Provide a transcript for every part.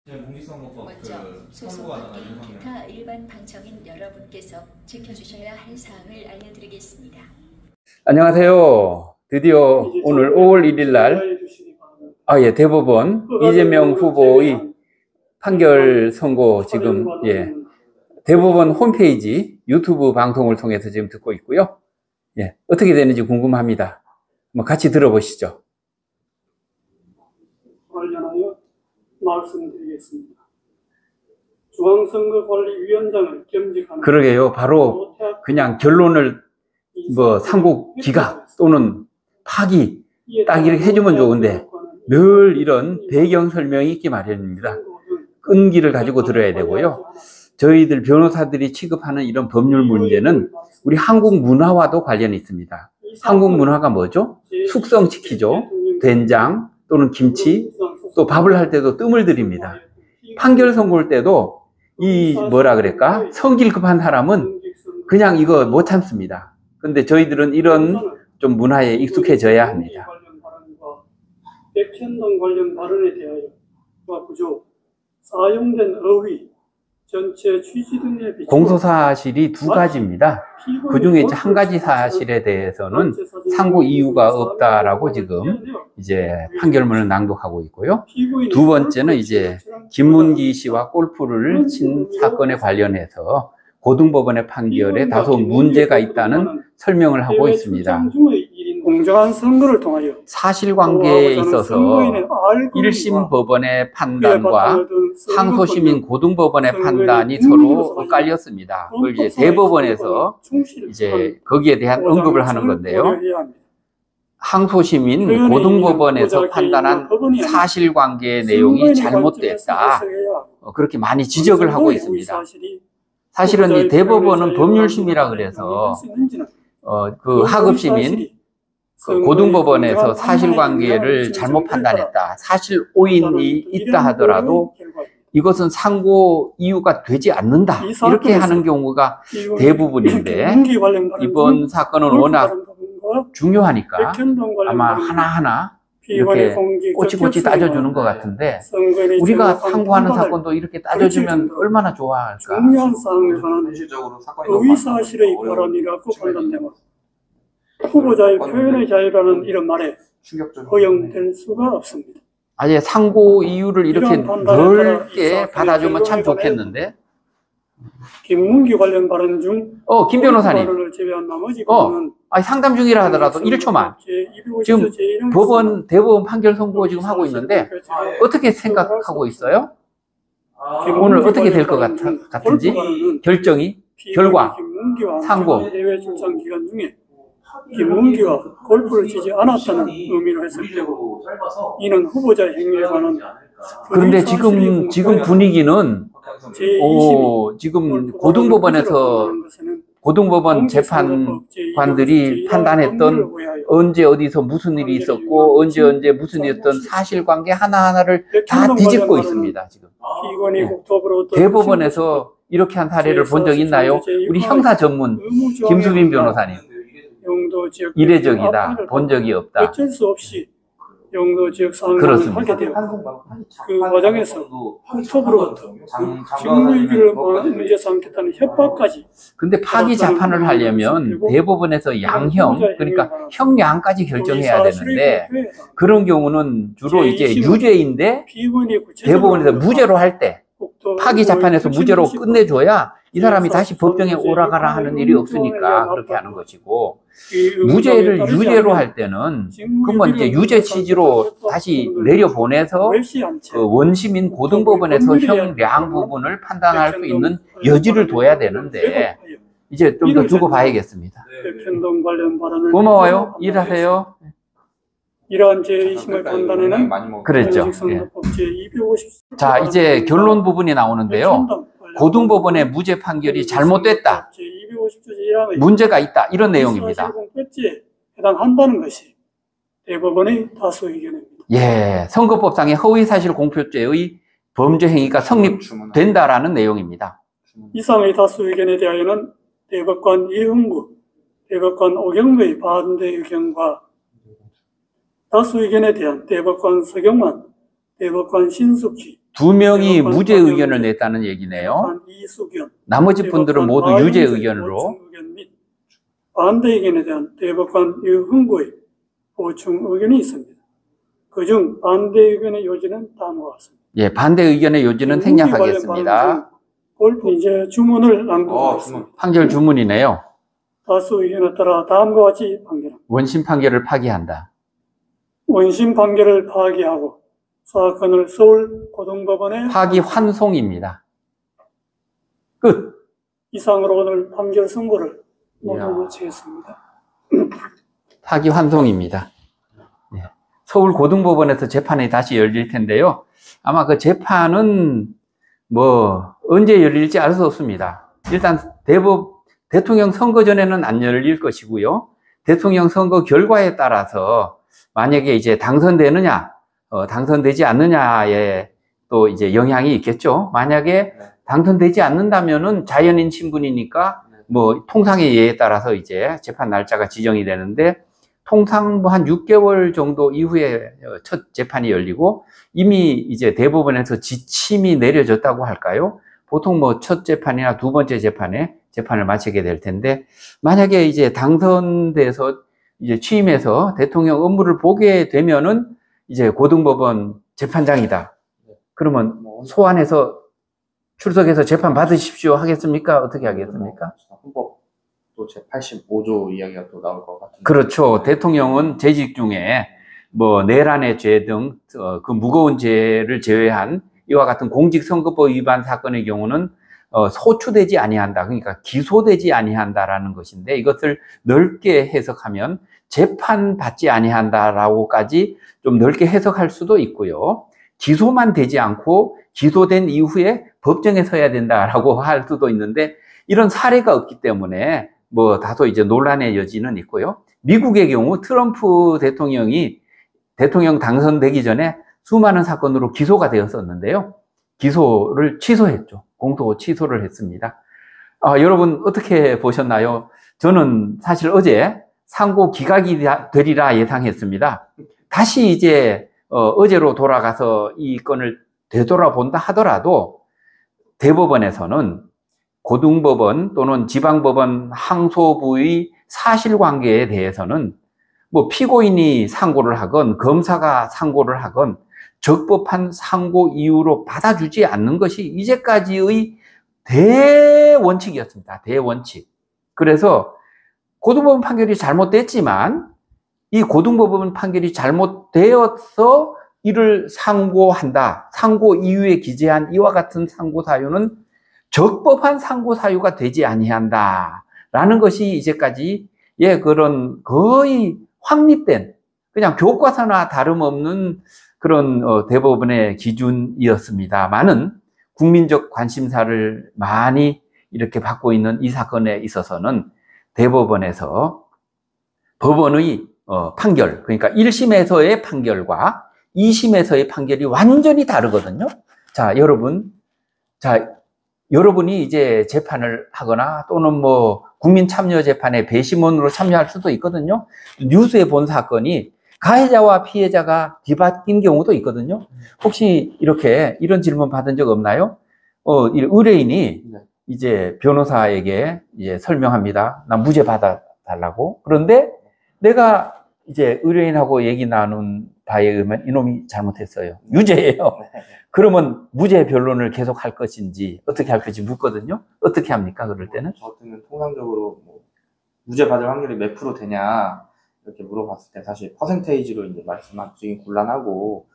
공직선거법 먼저 선거가 소속관계 기타 일반 방청인 여러분께서 지켜주셔야 할 사항을 알려드리겠습니다. 안녕하세요. 드디어 오늘 5월 1일 날 대법원 이재명 후보의 판결 선고 지금 대법원 홈페이지 유튜브 방송을 통해서 지금 듣고 있고요. 어떻게 되는지 궁금합니다. 한번 같이 들어보시죠. 관련하여 말씀드리겠습니다. 중앙선거관리위원장을 겸직하는 그러게요. 바로 그냥 결론을 상고 기각 또는 파기 딱 이렇게 해주면 좋은데 늘 이런 배경 설명이 있기 마련입니다. 끈기를 가지고 들어야 되고요. 저희들 변호사들이 취급하는 이런 법률 문제는 우리 한국 문화와도 관련이 있습니다. 한국 문화가 뭐죠? 숙성시키죠. 된장 또는 김치, 또 밥을 할 때도 뜸을 들입니다. 판결 선고할 때도 성질 급한 사람은 그냥 이거 못 참습니다. 근데 저희들은 이런 좀 문화에 익숙해져야 합니다. 백현동 관련 발언에 대하여 구조, 사용된 어휘, 전체 취지 등에 비추어 공소사실이 두 가지입니다. 그 중에 이제 한 가지 사실에 대해서는 상고 이유가 없다라고 지금 이제 판결문을 낭독하고 있고요. 두 번째는 이제 김문기 씨와 골프를 친 사건에 관련해서 고등법원의 판결에 다소 문제가 있다는 설명을 하고 있습니다. 공정한 선거를 통하여 사실관계에 있어서 1심 법원의 판단과 상소심인 고등법원의 판단이 서로 엇갈렸습니다. 그걸 이제 대법원에서 이제 거기에 대한 언급을 하는 건데요. 항소심인 고등법원에서 판단한 사실관계의 내용이 잘못됐다. 그렇게 많이 지적을 하고 있습니다. 사실은 이 대법원은 법률심이라 그래서 그 하급심인 고등법원에서 사실관계를 잘못 판단했다. 사실 오인이 있다 하더라도 이것은 상고 이유가 되지 않는다. 이렇게 하는 경우가 대부분인데 이번 사건은 워낙 중요하니까 아마 하나하나 이렇게 꼬치꼬치 따져주는 것 같은데 우리가 상고하는 사건도 이렇게 따져주면 얼마나 좋아할까. 중요한 사항에서는 의사실의 발언이라고 판단됩니다. 후보자의 표현의 자유라는 이런 말에 허용될 수가 없습니다. 아예 상고 이유를 이렇게 넓게 받아주면 참 좋겠는데. 김문기 관련 발언 중 김 변호사님. 제외한 나머지 상담 중이라 하더라도 1초만. 지금 대법원 판결 선고 지금 하고 있는데 어떻게 생각하고 있어요? 오늘 어떻게 될 것 같은지? 결정이? 결과? 상고? 대회 출장 기간 중에 김문기가 골프를 치지 않았다는 의미로 해석되고 이는 후보자의 행위에 관한 그런데 지금 분위기는 지금 고등법원 재판관들이 판단했던 언제 어디서 무슨 일이 있었고 언제 무슨 일이 있었던 사실관계 하나하나를 다 뒤집고 있습니다. 지금 대법원에서 이렇게 한 사례를 본 적 있나요? 우리 형사 전문 김수빈 변호사님. 이례적이다. 본 적이 없다. 어쩔 수 없이 영도 지역 상황을 하게 되고 그 과정에서 톡으로부터 직무유기를 문제 삼겠다는 협박까지. 근데 파기 재판을 하려면 대법원에서 양형, 그러니까 형량까지 결정해야 되는데 그런 경우는 주로 이제 유죄인데 대법원에서 무죄로 할 때 파기 재판에서 무죄로 끝내줘야 이 사람이 다시 법정에 오라가라 하는 일이 없으니까 그렇게 하는 것이고, 무죄를 유죄로 할 때는 그러면 이제 유죄 취지로 다시 내려보내서 그 원심인 고등법원에서 형량 부분을 판단할 수 있는 여지를 둬야 되는데 이제 좀 더 두고 봐야겠습니다. 고마워요. 일하세요. 이러한 제2심의 판단에는 그랬죠. 자, 이제 결론 부분이 나오는데요. 고등법원의 무죄 판결이 잘못됐다. 문제가 있다. 이런 내용입니다. 해당한다는 것이 대법원의 다수 의견입니다. 선거법상의 허위사실 공표죄의 범죄 행위가 성립된다라는 내용입니다. 이상의 다수 의견에 대하여는 대법관 이흥구, 대법관 오경무의 반대 의견과 다수 의견에 대한 대법관 서경만, 대법관 신숙희, 2명이 무죄 의견을 냈다는 얘기네요. 이수견, 나머지 분들은 모두 유죄 의견으로. 보충 의견 및 반대 의견에 대한 대법관 유흥구의 보충 의견이 있습니다. 그중 반대 의견의 요지는 다음과 같습니다. 예, 반대 의견의 요지는 생략하겠습니다. 이제 주문을 낭독하겠습니다. 판결 주문이네요. 다수 의견에 따라 다음과 같이 판결합니다. 원심 판결을 파기한다. 원심 판결을 파기하고 사건을 서울 고등법원에 파기 환송입니다. 끝. 이상으로 오늘 판결 선고를 모두 마치겠습니다. 파기 환송입니다. 예. 서울 고등법원에서 재판이 다시 열릴 텐데요. 아마 그 재판은 뭐 언제 열릴지 알 수 없습니다. 일단 대통령 선거 전에는 안 열릴 것이고요. 대통령 선거 결과에 따라서 만약에 이제 당선되느냐, 당선되지 않느냐에 또 이제 영향이 있겠죠. 만약에 당선되지 않는다면은 자연인 신분이니까 뭐 통상의 예에 따라서 이제 재판 날짜가 지정이 되는데 통상 뭐 한 6개월 정도 이후에 첫 재판이 열리고 이미 이제 대법원에서 지침이 내려졌다고 할까요? 보통 뭐 첫 재판이나 두 번째 재판에 재판을 마치게 될 텐데 만약에 이제 당선돼서 이제 취임해서 대통령 업무를 보게 되면은 이제 고등법원 재판장이다. 그러면 소환해서 출석해서 재판 받으십시오 하겠습니까? 어떻게 하겠습니까? 헌법 또 제85조 이야기가 또 나올 것 같은데. 그렇죠. 대통령은 재직 중에 뭐 내란의 죄 등 그 무거운 죄를 제외한 이와 같은 공직선거법 위반 사건의 경우는 소추되지 아니한다. 그러니까 기소되지 아니한다라는 것인데 이것을 넓게 해석하면 재판받지 아니한다라고까지 좀 넓게 해석할 수도 있고요. 기소만 되지 않고 기소된 이후에 법정에 서야 된다라고 할 수도 있는데 이런 사례가 없기 때문에 뭐 다소 이제 논란의 여지는 있고요. 미국의 경우 트럼프 대통령이 대통령 당선되기 전에 수많은 사건으로 기소가 되었었는데요. 기소를 취소했죠. 공소 취소를 했습니다. 여러분 어떻게 보셨나요? 저는 사실 어제 상고 기각이 되리라 예상했습니다. 다시 이제 어제로 돌아가서 이 건을 되돌아본다 하더라도 대법원에서는 고등법원 또는 지방법원 항소부의 사실관계에 대해서는 뭐 피고인이 상고를 하건 검사가 상고를 하건 적법한 상고 이유로 받아주지 않는 것이 이제까지의 대원칙이었습니다. 대원칙. 그래서 고등법원 판결이 잘못됐지만 이 고등법원 판결이 잘못되어서 이를 상고한다. 상고 이유에 기재한 이와 같은 상고 사유는 적법한 상고 사유가 되지 아니한다. 라는 것이 이제까지의 그런 거의 확립된 그냥 교과서나 다름없는 그런 대법원의 기준이었습니다만은 국민적 관심사를 많이 이렇게 받고 있는 이 사건에 있어서는 대법원에서 법원의 판결, 그러니까 1심에서의 판결과 2심에서의 판결이 완전히 다르거든요. 자, 여러분이 이제 재판을 하거나 또는 뭐 국민참여재판에 배심원으로 참여할 수도 있거든요. 뉴스에 본 사건이 가해자와 피해자가 뒤바뀐 경우도 있거든요. 혹시 이런 질문 받은 적 없나요? 의뢰인이 이제 변호사에게 이제 설명합니다. 나 무죄 받아달라고. 그런데 내가 이제 의뢰인하고 얘기 나눈 바에 의하면 이놈이 잘못했어요. 유죄예요. 그러면 무죄 변론을 계속 할 것인지 어떻게 할 것인지 묻거든요. 어떻게 합니까? 그럴 때는? 저 같으면 통상적으로 뭐 무죄 받을 확률이 몇 프로 되냐 이렇게 물어봤을 때 사실 퍼센테이지로 이제 말씀하시기 곤란하고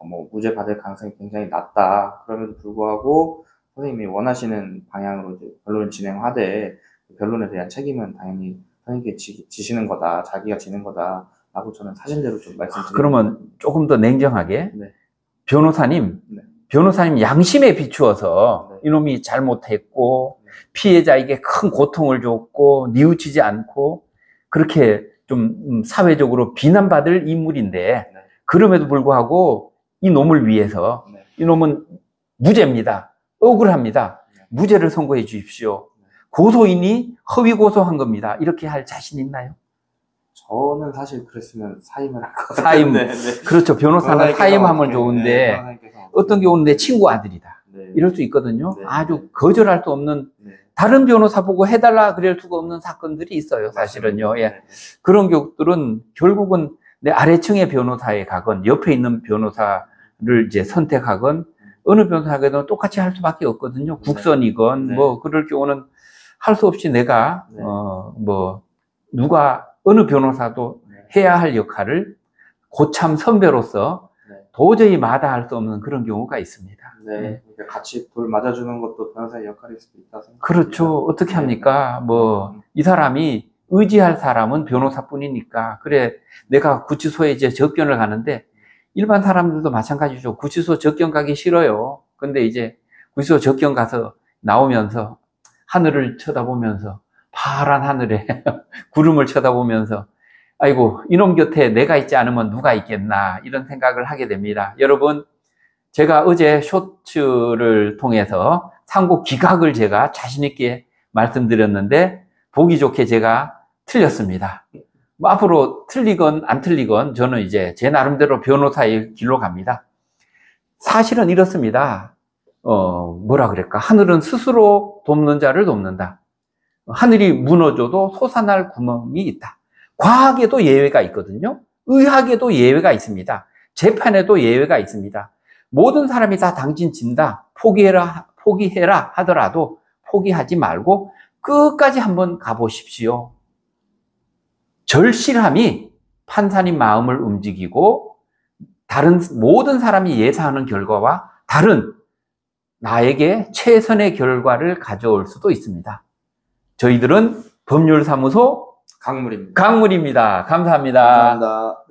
뭐 무죄 받을 가능성이 굉장히 낮다. 그럼에도 불구하고 선생님이 원하시는 방향으로 이제 변론을 진행하되 변론에 대한 책임은 당연히 선생님께 지시는 거다. 자기가 지는 거다. 라고 저는 사실대로 좀 말씀드립니다. 그러면 조금 더 냉정하게 네. 변호사님 양심에 비추어서 네. 이놈이 잘못했고 피해자에게 큰 고통을 줬고 뉘우치지 않고 그렇게 좀 사회적으로 비난받을 인물인데 그럼에도 불구하고 이 놈을 위해서 이놈은 무죄입니다. 억울합니다. 무죄를 선고해 주십시오. 고소인이 허위 고소한 겁니다. 이렇게 할 자신 있나요? 저는 사실 그랬으면 사임을 할 것 같아요. 사임. 네, 네. 그렇죠. 변호사는 변호사님께서 사임하면 어떻게, 좋은데 네, 변호사님께서 어떤 경우는 내 친구 아들이다. 네. 이럴 수 있거든요. 네. 아주 거절할 수 없는 네. 다른 변호사 보고 해달라 그럴 수가 없는 사건들이 있어요. 사실은요. 예. 네. 그런 경우들은 결국은 내 아래층의 변호사에 가건 옆에 있는 변호사를 이제 선택하건 어느 변호사에게도 똑같이 할 수밖에 없거든요. 국선이건 네. 뭐 그럴 경우는 할 수 없이 내가 네. 누가 어느 변호사도 네. 해야 할 역할을 고참 선배로서 네. 도저히 마다할 수 없는 그런 경우가 있습니다. 네. 그러니까 같이 돌 맞아주는 것도 변호사의 역할일 수도 있다 생각합니다. 그렇죠. 어떻게 네. 합니까? 이 사람이 의지할 사람은 변호사뿐이니까. 그래, 내가 구치소에 이제 접견을 가는데 일반 사람들도 마찬가지죠. 구치소 접견 가기 싫어요. 근데 이제 구치소 접견 가서 나오면서 하늘을 쳐다보면서 파란 하늘에 구름을 쳐다보면서 아이고, 이놈 곁에 내가 있지 않으면 누가 있겠나 이런 생각을 하게 됩니다. 여러분, 제가 어제 쇼츠를 통해서 상고 기각을 제가 자신 있게 말씀드렸는데 보기 좋게 제가 틀렸습니다. 뭐 앞으로 틀리건 안 틀리건 저는 이제 제 나름대로 변호사의 길로 갑니다. 사실은 이렇습니다. 뭐라 그럴까? 하늘은 스스로 돕는 자를 돕는다. 하늘이 무너져도 솟아날 구멍이 있다. 과학에도 예외가 있거든요. 의학에도 예외가 있습니다. 재판에도 예외가 있습니다. 모든 사람이 다 당신 진다, 포기해라 하더라도 포기하지 말고 끝까지 한번 가보십시오. 절실함이 판사님 마음을 움직이고 다른 모든 사람이 예상하는 결과와 다른 나에게 최선의 결과를 가져올 수도 있습니다. 저희들은 법률사무소 강물입니다. 강물입니다. 감사합니다. 감사합니다.